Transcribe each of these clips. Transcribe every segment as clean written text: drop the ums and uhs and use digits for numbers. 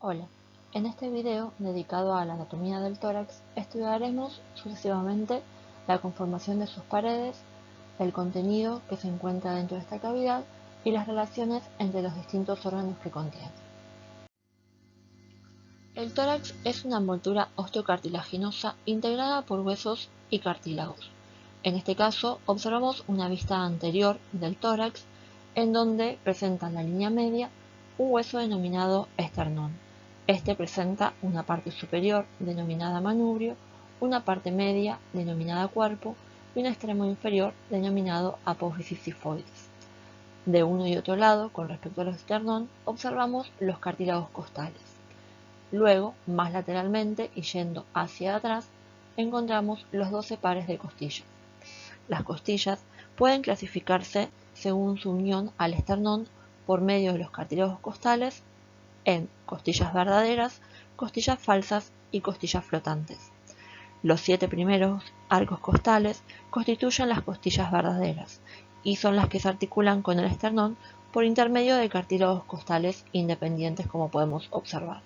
Hola, en este video dedicado a la anatomía del tórax estudiaremos sucesivamente la conformación de sus paredes, el contenido que se encuentra dentro de esta cavidad y las relaciones entre los distintos órganos que contiene. El tórax es una envoltura osteocartilaginosa integrada por huesos y cartílagos. En este caso observamos una vista anterior del tórax en donde presenta en la línea media un hueso denominado esternón. Este presenta una parte superior denominada manubrio, una parte media denominada cuerpo y un extremo inferior denominado apófisis sifoides. De uno y otro lado, con respecto al esternón, observamos los cartílagos costales. Luego, más lateralmente y yendo hacia atrás, encontramos los 12 pares de costillas. Las costillas pueden clasificarse según su unión al esternón por medio de los cartílagos costales en costillas verdaderas, costillas falsas y costillas flotantes. Los 7 primeros arcos costales constituyen las costillas verdaderas y son las que se articulan con el esternón por intermedio de cartílagos costales independientes, como podemos observar.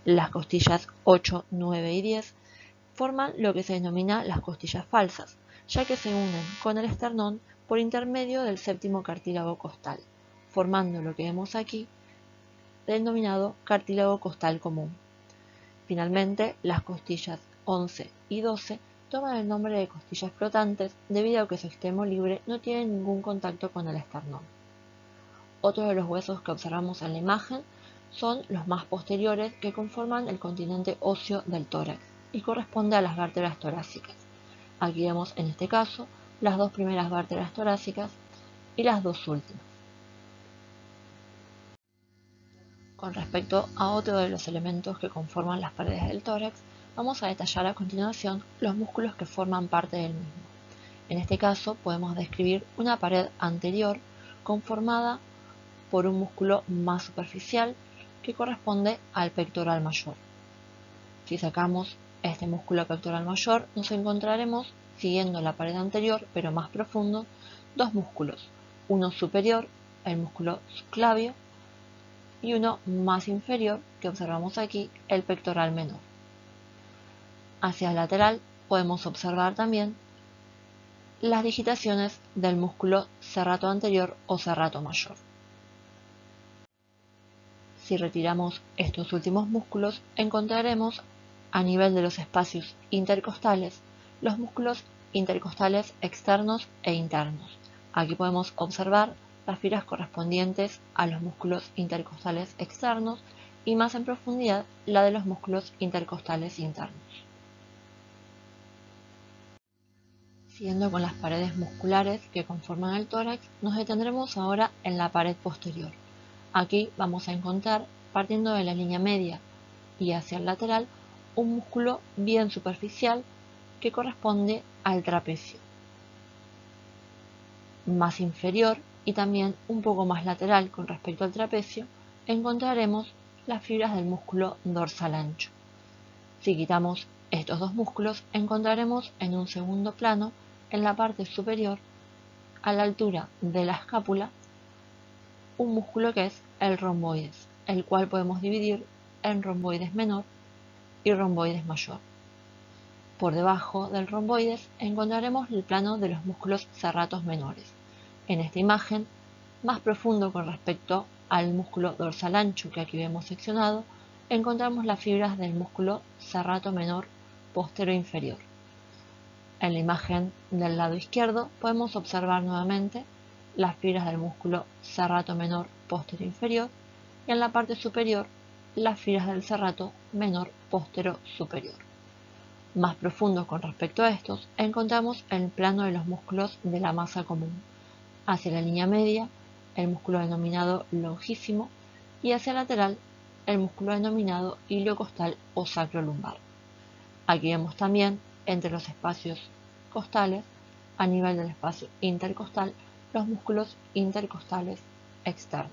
Las costillas 8, 9 y 10 forman lo que se denomina las costillas falsas, ya que se unen con el esternón por intermedio del séptimo cartílago costal, formando lo que vemos aquí, denominado cartílago costal común. Finalmente, las costillas 11 y 12 toman el nombre de costillas flotantes debido a que su extremo libre no tiene ningún contacto con el esternón. Otro de los huesos que observamos en la imagen son los más posteriores, que conforman el continente óseo del tórax y corresponde a las vértebras torácicas. Aquí vemos en este caso las 2 primeras vértebras torácicas y las 2 últimas. Con respecto a otro de los elementos que conforman las paredes del tórax, vamos a detallar a continuación los músculos que forman parte del mismo. En este caso podemos describir una pared anterior conformada por un músculo más superficial que corresponde al pectoral mayor. Si sacamos este músculo pectoral mayor, nos encontraremos, siguiendo la pared anterior pero más profundo, 2 músculos, uno superior, el músculo subclavio, y uno más inferior, que observamos aquí, el pectoral menor. Hacia el lateral podemos observar también las digitaciones del músculo serrato anterior o serrato mayor. Si retiramos estos últimos músculos, encontraremos a nivel de los espacios intercostales los músculos intercostales externos e internos. Aquí podemos observar las fibras correspondientes a los músculos intercostales externos y más en profundidad la de los músculos intercostales internos. Siguiendo con las paredes musculares que conforman el tórax, nos detendremos ahora en la pared posterior. Aquí vamos a encontrar, partiendo de la línea media y hacia el lateral, un músculo bien superficial que corresponde al trapecio. Más inferior y también un poco más lateral con respecto al trapecio, encontraremos las fibras del músculo dorsal ancho. Si quitamos estos 2 músculos, encontraremos en un segundo plano, en la parte superior, a la altura de la escápula, un músculo que es el romboides, el cual podemos dividir en romboides menor y romboides mayor. Por debajo del romboides encontraremos el plano de los músculos serratos menores. En esta imagen, más profundo con respecto al músculo dorsal ancho que aquí vemos seccionado, encontramos las fibras del músculo serrato menor postero inferior. En la imagen del lado izquierdo podemos observar nuevamente las fibras del músculo serrato menor postero inferior y en la parte superior las fibras del serrato menor postero superior. Más profundo con respecto a estos, encontramos el plano de los músculos de la masa común. Hacia la línea media, el músculo denominado longísimo, y hacia el lateral, el músculo denominado iliocostal o sacrolumbar. Aquí vemos también, entre los espacios costales, a nivel del espacio intercostal, los músculos intercostales externos.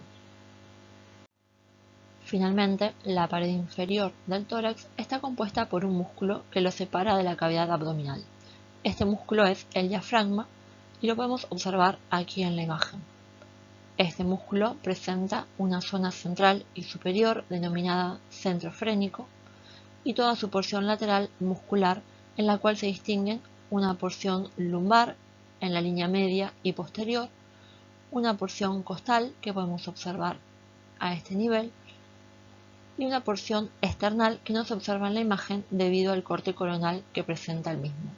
Finalmente, la pared inferior del tórax está compuesta por un músculo que lo separa de la cavidad abdominal. Este músculo es el diafragma y lo podemos observar aquí en la imagen. Este músculo presenta una zona central y superior denominada centro frénico y toda su porción lateral muscular, en la cual se distinguen una porción lumbar en la línea media y posterior, una porción costal que podemos observar a este nivel y una porción esternal que no se observa en la imagen debido al corte coronal que presenta el mismo.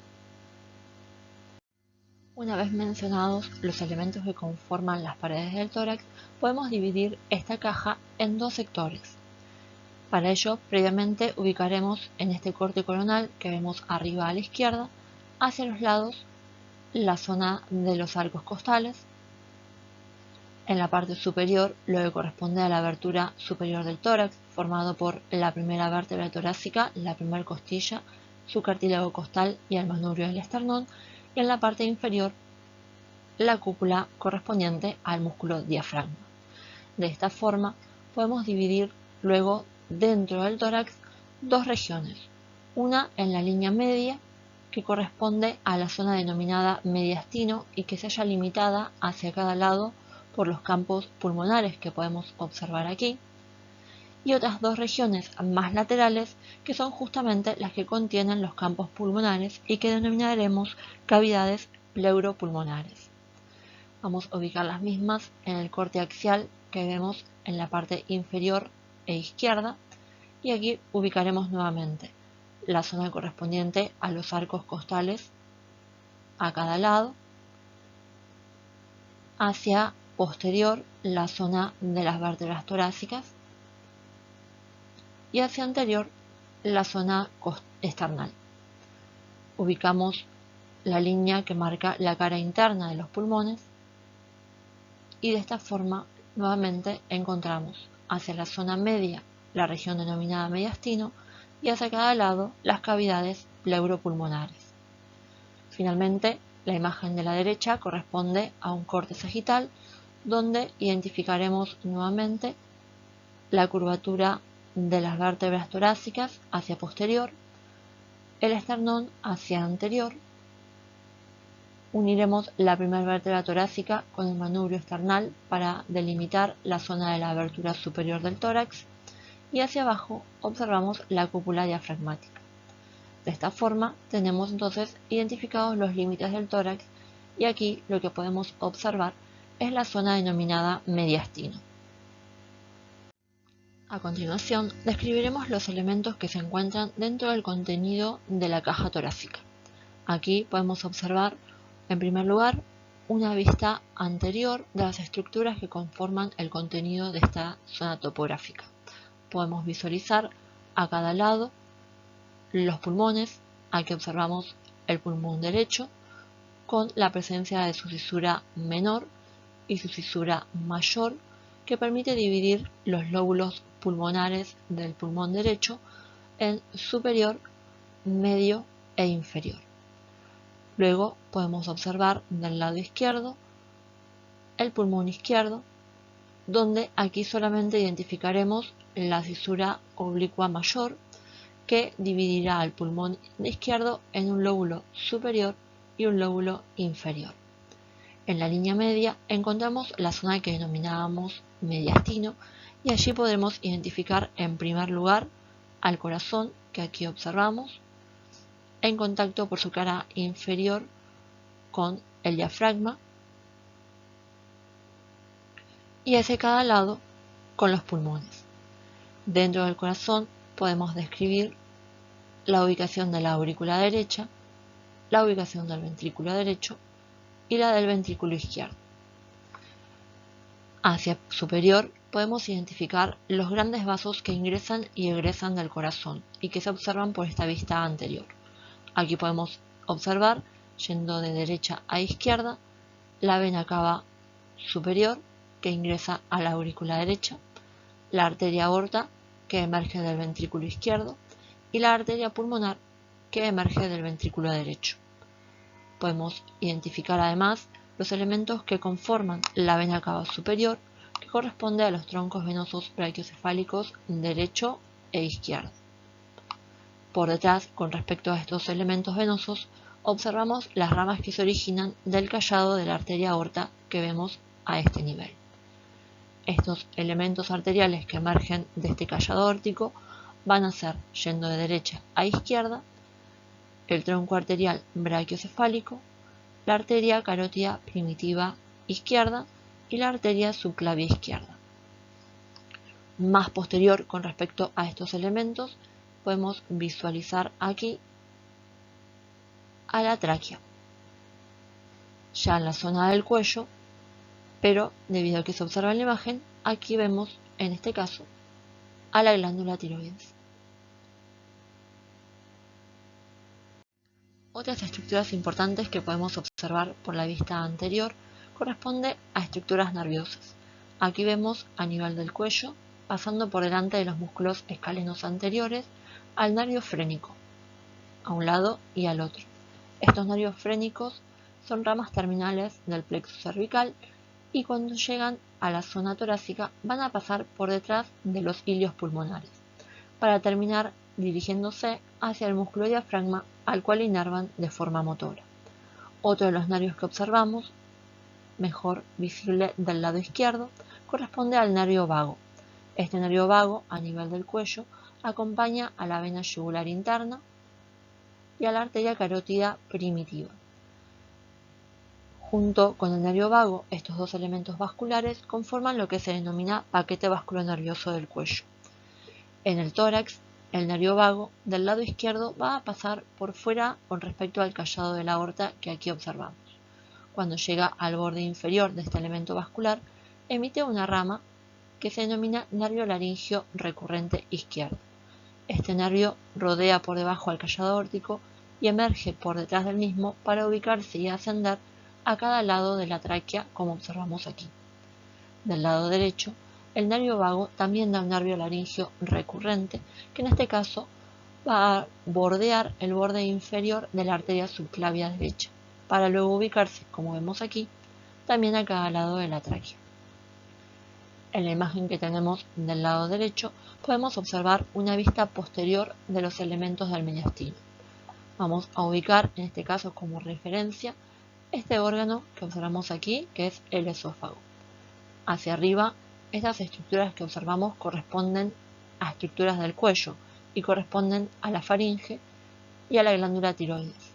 Una vez mencionados los elementos que conforman las paredes del tórax, podemos dividir esta caja en dos sectores. Para ello, previamente ubicaremos en este corte coronal que vemos arriba a la izquierda, hacia los lados, la zona de los arcos costales. En la parte superior, lo que corresponde a la abertura superior del tórax, formado por la primera vértebra torácica, la primera costilla, su cartílago costal y el manubrio del esternón, y en la parte inferior, la cúpula correspondiente al músculo diafragma. De esta forma, podemos dividir luego dentro del tórax dos regiones, una en la línea media, que corresponde a la zona denominada mediastino y que se halla limitada hacia cada lado por los campos pulmonares que podemos observar aquí, y otras dos regiones más laterales que son justamente las que contienen los campos pulmonares y que denominaremos cavidades pleuropulmonares. Vamos a ubicar las mismas en el corte axial que vemos en la parte inferior e izquierda, y aquí ubicaremos nuevamente la zona correspondiente a los arcos costales a cada lado, hacia posterior la zona de las vértebras torácicas y hacia anterior la zona esternal. Ubicamos la línea que marca la cara interna de los pulmones y de esta forma nuevamente encontramos hacia la zona media la región denominada mediastino y hacia cada lado las cavidades pleuropulmonares. Finalmente, la imagen de la derecha corresponde a un corte sagital donde identificaremos nuevamente la curvatura de las vértebras torácicas hacia posterior, el esternón hacia anterior. Uniremos la primera vértebra torácica con el manubrio esternal para delimitar la zona de la abertura superior del tórax y hacia abajo observamos la cúpula diafragmática. De esta forma tenemos entonces identificados los límites del tórax y aquí lo que podemos observar es la zona denominada mediastino. A continuación, describiremos los elementos que se encuentran dentro del contenido de la caja torácica. Aquí podemos observar, en primer lugar, una vista anterior de las estructuras que conforman el contenido de esta zona topográfica. Podemos visualizar a cada lado los pulmones. Aquí observamos el pulmón derecho con la presencia de su cisura menor y su cisura mayor, que permite dividir los lóbulos pulmonares del pulmón derecho en superior, medio e inferior. Luego podemos observar del lado izquierdo el pulmón izquierdo, donde aquí solamente identificaremos la cisura oblicua mayor, que dividirá al pulmón izquierdo en un lóbulo superior y un lóbulo inferior. En la línea media encontramos la zona que denominábamos mediastino y allí podremos identificar en primer lugar al corazón, que aquí observamos, en contacto por su cara inferior con el diafragma y hacia cada lado con los pulmones. Dentro del corazón podemos describir la ubicación de la aurícula derecha, la ubicación del ventrículo derecho y la del ventrículo izquierdo. Hacia superior podemos identificar los grandes vasos que ingresan y egresan del corazón y que se observan por esta vista anterior. Aquí podemos observar, yendo de derecha a izquierda, la vena cava superior que ingresa a la aurícula derecha, la arteria aorta que emerge del ventrículo izquierdo y la arteria pulmonar que emerge del ventrículo derecho. Podemos identificar además los elementos que conforman la vena cava superior, que corresponde a los troncos venosos brachiocefálicos derecho e izquierdo. Por detrás, con respecto a estos elementos venosos, observamos las ramas que se originan del callado de la arteria aorta que vemos a este nivel. Estos elementos arteriales que emergen de este callado aórtico van a ser, yendo de derecha a izquierda, el tronco arterial brachiocefálico, la arteria carótida primitiva izquierda y la arteria subclavia izquierda. Más posterior con respecto a estos elementos, podemos visualizar aquí a la tráquea, ya en la zona del cuello, pero debido a que se observa en la imagen, aquí vemos, en este caso, a la glándula tiroides. Otras estructuras importantes que podemos observar por la vista anterior corresponde a estructuras nerviosas. Aquí vemos a nivel del cuello, pasando por delante de los músculos escalenos anteriores, al nervio frénico, a un lado y al otro. Estos nervios frénicos son ramas terminales del plexo cervical y cuando llegan a la zona torácica van a pasar por detrás de los ilios pulmonares, para terminar dirigiéndose hacia el músculo diafragma al cual inervan de forma motora. Otro de los nervios que observamos, mejor visible del lado izquierdo, corresponde al nervio vago. Este nervio vago, a nivel del cuello, acompaña a la vena yugular interna y a la arteria carótida primitiva. Junto con el nervio vago, estos dos elementos vasculares conforman lo que se denomina paquete vasculonervioso del cuello. En el tórax, el nervio vago del lado izquierdo va a pasar por fuera con respecto al callado de la aorta que aquí observamos. Cuando llega al borde inferior de este elemento vascular, emite una rama que se denomina nervio laringio recurrente izquierdo. Este nervio rodea por debajo al callado aórtico y emerge por detrás del mismo para ubicarse y ascender a cada lado de la tráquea, como observamos aquí. Del lado derecho, el nervio vago también da un nervio laringio recurrente, que en este caso va a bordear el borde inferior de la arteria subclavia derecha, para luego ubicarse, como vemos aquí, también a cada lado de la tráquea. En la imagen que tenemos del lado derecho, podemos observar una vista posterior de los elementos del mediastino. Vamos a ubicar, en este caso como referencia, este órgano que observamos aquí, que es el esófago. Hacia arriba, estas estructuras que observamos corresponden a estructuras del cuello y corresponden a la faringe y a la glándula tiroides.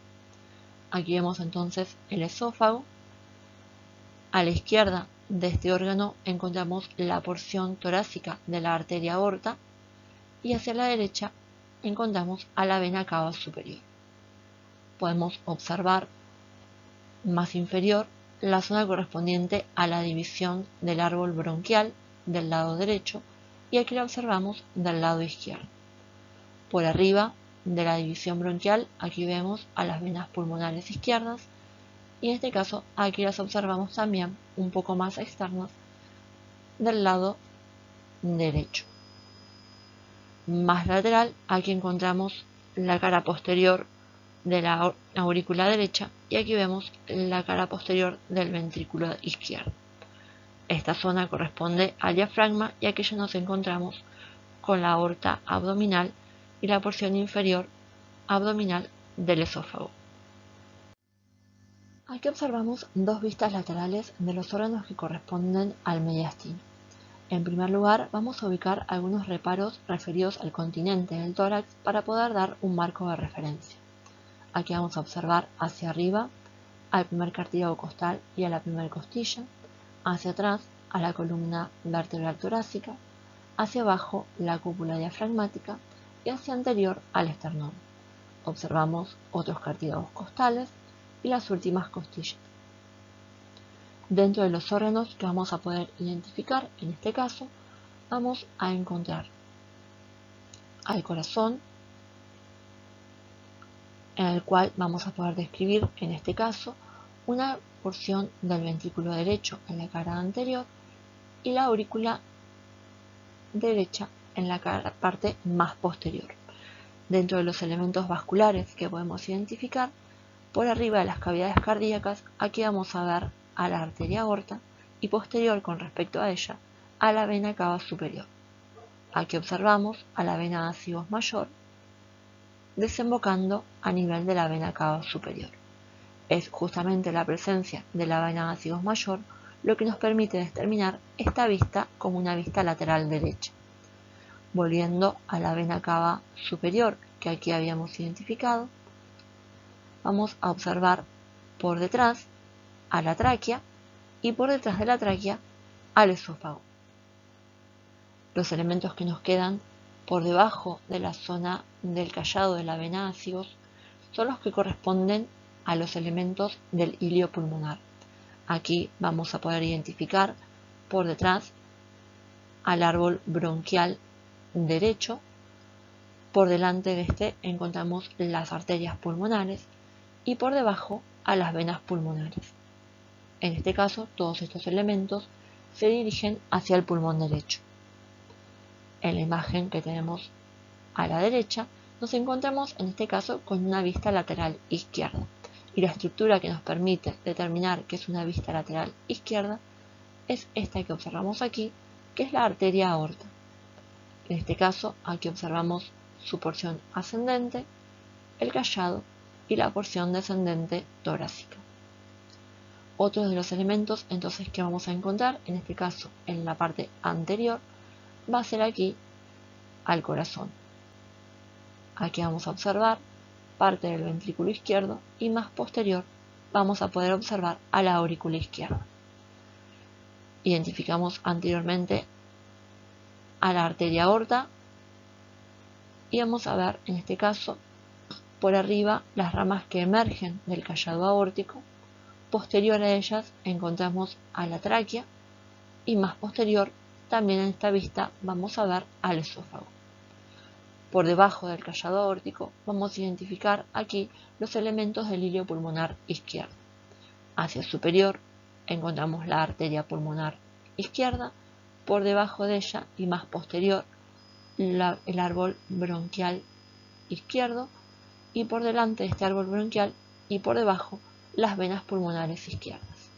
Aquí vemos entonces el esófago. A la izquierda de este órgano encontramos la porción torácica de la arteria aorta y hacia la derecha encontramos a la vena cava superior. Podemos observar más inferior la zona correspondiente a la división del árbol bronquial del lado derecho y aquí la observamos del lado izquierdo. Por arriba de la división bronquial aquí vemos a las venas pulmonares izquierdas y en este caso aquí las observamos también un poco más externas del lado derecho. Más lateral, aquí encontramos la cara posterior de la aurícula derecha y aquí vemos la cara posterior del ventrículo izquierdo. Esta zona corresponde al diafragma y aquí ya nos encontramos con la aorta abdominal y la porción inferior abdominal del esófago. Aquí observamos dos vistas laterales de los órganos que corresponden al mediastino. En primer lugar, vamos a ubicar algunos reparos referidos al continente del tórax para poder dar un marco de referencia. Aquí vamos a observar hacia arriba al primer cartílago costal y a la primera costilla, hacia atrás a la columna vertebral torácica, hacia abajo la cúpula diafragmática y hacia anterior al esternón. Observamos otros cartílagos costales y las últimas costillas. Dentro de los órganos que vamos a poder identificar, en este caso, vamos a encontrar al corazón, en el cual vamos a poder describir, en este caso, una porción del ventrículo derecho en la cara anterior y la aurícula derecha en la parte más posterior. Dentro de los elementos vasculares que podemos identificar, por arriba de las cavidades cardíacas, aquí vamos a ver a la arteria aorta y posterior con respecto a ella, a la vena cava superior. Aquí observamos a la vena acigos mayor desembocando a nivel de la vena cava superior. Es justamente la presencia de la vena acigos mayor lo que nos permite determinar esta vista como una vista lateral derecha. Volviendo a la vena cava superior que aquí habíamos identificado, vamos a observar por detrás a la tráquea y por detrás de la tráquea al esófago. Los elementos que nos quedan por debajo de la zona del callado de la vena ácigos son los que corresponden a los elementos del hilio pulmonar. Aquí vamos a poder identificar por detrás al árbol bronquial derecho. Por delante de este encontramos las arterias pulmonares y por debajo a las venas pulmonares. En este caso, todos estos elementos se dirigen hacia el pulmón derecho. En la imagen que tenemos a la derecha, nos encontramos en este caso con una vista lateral izquierda. Y la estructura que nos permite determinar que es una vista lateral izquierda es esta que observamos aquí, que es la arteria aorta. En este caso, aquí observamos su porción ascendente, el callado y la porción descendente torácica. Otro de los elementos entonces que vamos a encontrar, en este caso en la parte anterior, va a ser aquí al corazón. Aquí vamos a observar parte del ventrículo izquierdo y más posterior vamos a poder observar a la aurícula izquierda. Identificamos anteriormente a la arteria aorta y vamos a ver en este caso por arriba las ramas que emergen del callado aórtico. Posterior a ellas encontramos a la tráquea y más posterior también en esta vista vamos a ver al esófago. Por debajo del callado aórtico vamos a identificar aquí los elementos del hilio pulmonar izquierdo. Hacia el superior encontramos la arteria pulmonar izquierda, por debajo de ella y más posterior el árbol bronquial izquierdo y por delante de este árbol bronquial y por debajo las venas pulmonares izquierdas.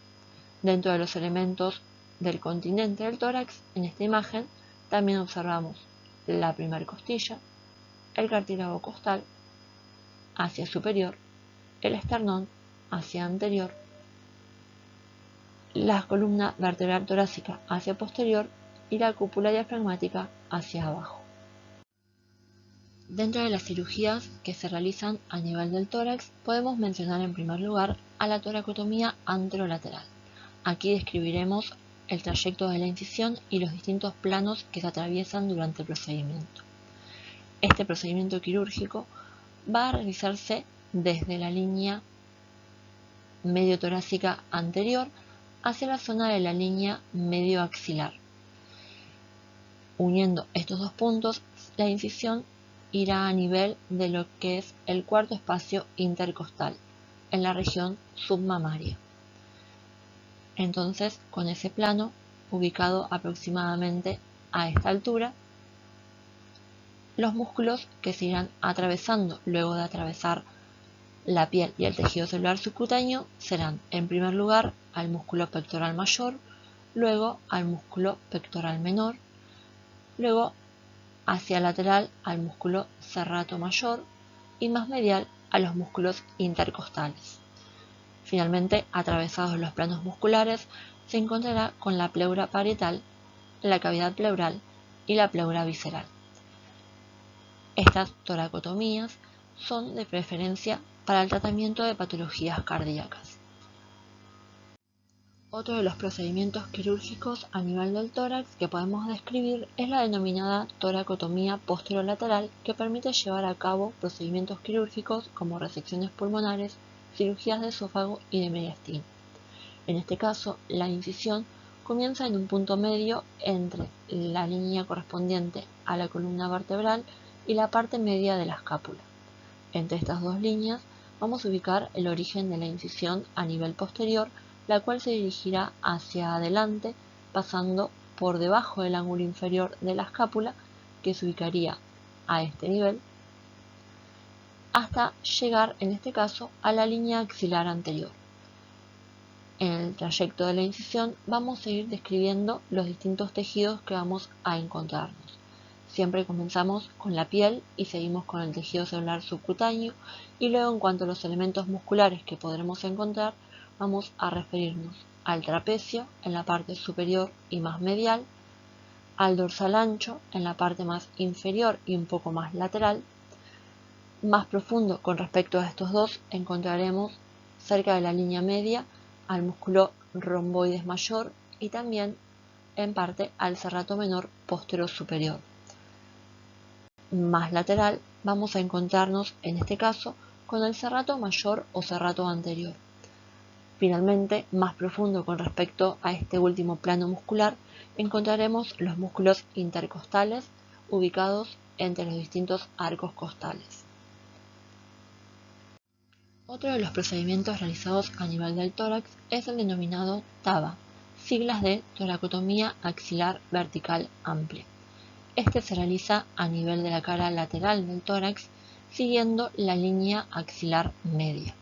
Dentro de los elementos del continente del tórax, en esta imagen también observamos la primer costilla, el cartílago costal hacia superior, el esternón hacia anterior, la columna vertebral torácica hacia posterior y la cúpula diafragmática hacia abajo. Dentro de las cirugías que se realizan a nivel del tórax, podemos mencionar en primer lugar a la toracotomía anterolateral. Aquí describiremos el trayecto de la incisión y los distintos planos que se atraviesan durante el procedimiento. Este procedimiento quirúrgico va a realizarse desde la línea medio torácica anterior hacia la zona de la línea medio axilar. Uniendo estos dos puntos, la incisión irá a nivel de lo que es el cuarto espacio intercostal, en la región submamaria. Entonces, con ese plano, ubicado aproximadamente a esta altura, los músculos que se irán atravesando luego de atravesar la piel y el tejido celular subcutáneo serán, en primer lugar, al músculo pectoral mayor, luego al músculo pectoral menor, luego hacia lateral al músculo serrato mayor y más medial a los músculos intercostales. Finalmente, atravesados los planos musculares, se encontrará con la pleura parietal, la cavidad pleural y la pleura visceral. Estas toracotomías son de preferencia para el tratamiento de patologías cardíacas. Otro de los procedimientos quirúrgicos a nivel del tórax que podemos describir es la denominada toracotomía posterolateral, que permite llevar a cabo procedimientos quirúrgicos como resecciones pulmonares, cirugías de esófago y de mediastino. En este caso, la incisión comienza en un punto medio entre la línea correspondiente a la columna vertebral y la parte media de la escápula. Entre estas dos líneas vamos a ubicar el origen de la incisión a nivel posterior, la cual se dirigirá hacia adelante pasando por debajo del ángulo inferior de la escápula, que se ubicaría a este nivel, hasta llegar en este caso a la línea axilar anterior. En el trayecto de la incisión vamos a ir describiendo los distintos tejidos que vamos a encontrarnos. Siempre comenzamos con la piel y seguimos con el tejido celular subcutáneo, y luego, en cuanto a los elementos musculares que podremos encontrar, vamos a referirnos al trapecio en la parte superior y más medial, al dorsal ancho en la parte más inferior y un poco más lateral. Más profundo con respecto a estos dos encontraremos cerca de la línea media al músculo romboides mayor y también en parte al serrato menor posterior superior. Más lateral vamos a encontrarnos en este caso con el serrato mayor o serrato anterior. Finalmente, más profundo con respecto a este último plano muscular, encontraremos los músculos intercostales ubicados entre los distintos arcos costales. Otro de los procedimientos realizados a nivel del tórax es el denominado TAVA, siglas de toracotomía axilar vertical amplia. Este se realiza a nivel de la cara lateral del tórax, siguiendo la línea axilar media.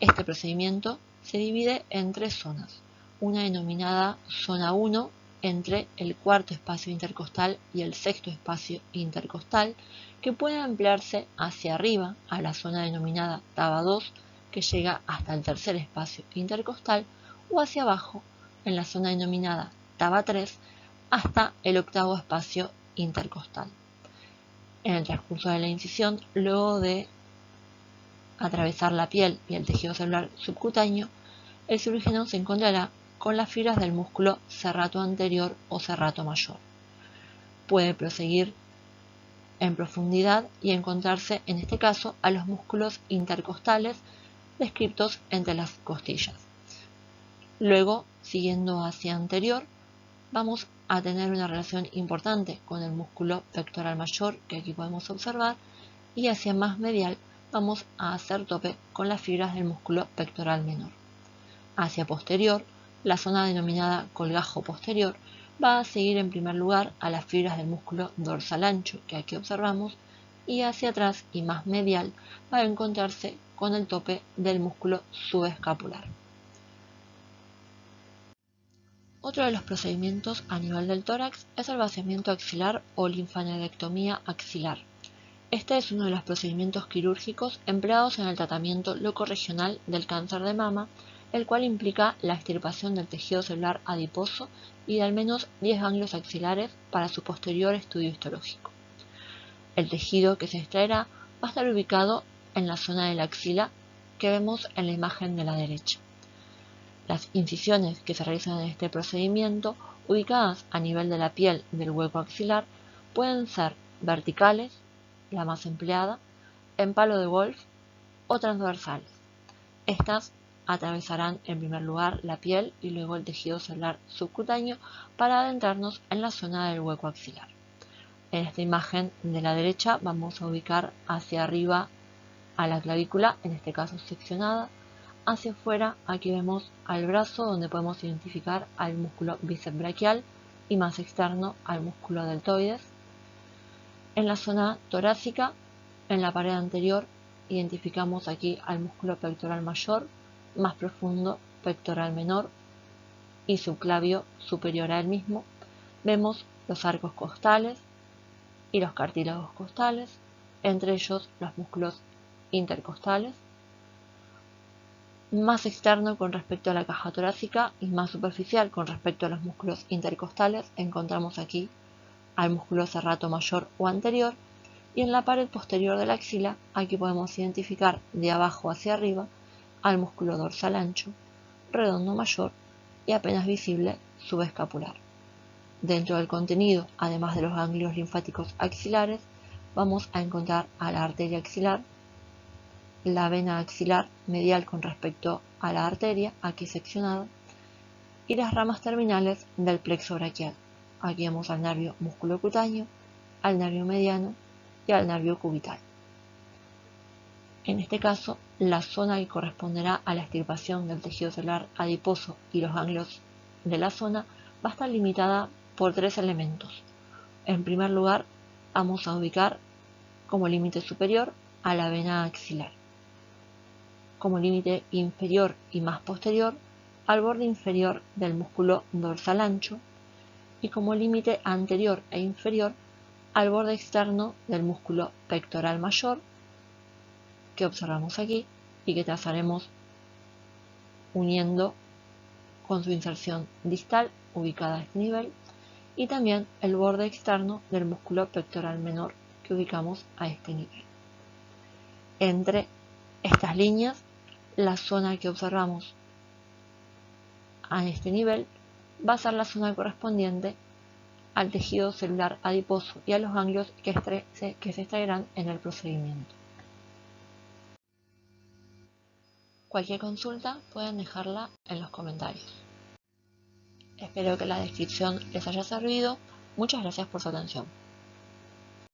Este procedimiento se divide en tres zonas, una denominada zona 1 entre el cuarto espacio intercostal y el sexto espacio intercostal, que puede ampliarse hacia arriba a la zona denominada TAVA 2, que llega hasta el tercer espacio intercostal, o hacia abajo en la zona denominada TAVA 3 hasta el octavo espacio intercostal. En el transcurso de la incisión, luego de atravesar la piel y el tejido celular subcutáneo, el cirujano se encontrará con las fibras del músculo serrato anterior o serrato mayor. Puede proseguir en profundidad y encontrarse en este caso a los músculos intercostales descritos entre las costillas. Luego, siguiendo hacia anterior, vamos a tener una relación importante con el músculo pectoral mayor, que aquí podemos observar, y hacia más medial vamos a hacer tope con las fibras del músculo pectoral menor. Hacia posterior, la zona denominada colgajo posterior va a seguir en primer lugar a las fibras del músculo dorsal ancho, que aquí observamos, y hacia atrás y más medial va a encontrarse con el tope del músculo subescapular. Otro de los procedimientos a nivel del tórax es el vaciamiento axilar o linfanodectomía axilar. Este es uno de los procedimientos quirúrgicos empleados en el tratamiento locorregional del cáncer de mama, el cual implica la extirpación del tejido celular adiposo y de al menos 10 ganglios axilares para su posterior estudio histológico. El tejido que se extraerá va a estar ubicado en la zona de la axila que vemos en la imagen de la derecha. Las incisiones que se realizan en este procedimiento, ubicadas a nivel de la piel del hueco axilar, pueden ser verticales, la más empleada, en palo de golf o transversales. Estas atravesarán en primer lugar la piel y luego el tejido celular subcutáneo para adentrarnos en la zona del hueco axilar. En esta imagen de la derecha vamos a ubicar hacia arriba a la clavícula, en este caso seccionada. Hacia afuera aquí vemos al brazo, donde podemos identificar al músculo bíceps braquial y más externo al músculo deltoides. En la zona torácica, en la pared anterior, identificamos aquí al músculo pectoral mayor, más profundo pectoral menor y subclavio superior a él mismo. Vemos los arcos costales y los cartílagos costales, entre ellos los músculos intercostales. Más externo con respecto a la caja torácica y más superficial con respecto a los músculos intercostales, encontramos aquí al músculo serrato mayor o anterior, y en la pared posterior de la axila aquí podemos identificar de abajo hacia arriba al músculo dorsal ancho, redondo mayor y apenas visible subescapular. Dentro del contenido, además de los ganglios linfáticos axilares, vamos a encontrar a la arteria axilar, la vena axilar medial con respecto a la arteria, aquí seccionada, y las ramas terminales del plexo braquial. Aquí vemos al nervio musculocutáneo, al nervio mediano y al nervio cubital. En este caso, la zona que corresponderá a la extirpación del tejido celular adiposo y los ganglios de la zona va a estar limitada por tres elementos. En primer lugar, vamos a ubicar como límite superior a la vena axilar, como límite inferior y más posterior al borde inferior del músculo dorsal ancho, y como límite anterior e inferior al borde externo del músculo pectoral mayor, que observamos aquí y que trazaremos uniendo con su inserción distal ubicada a este nivel y también el borde externo del músculo pectoral menor que ubicamos a este nivel. Entre estas líneas, la zona que observamos a este nivel va a ser la zona correspondiente al tejido celular adiposo y a los ganglios que se extraerán en el procedimiento. Cualquier consulta pueden dejarla en los comentarios. Espero que la descripción les haya servido. Muchas gracias por su atención.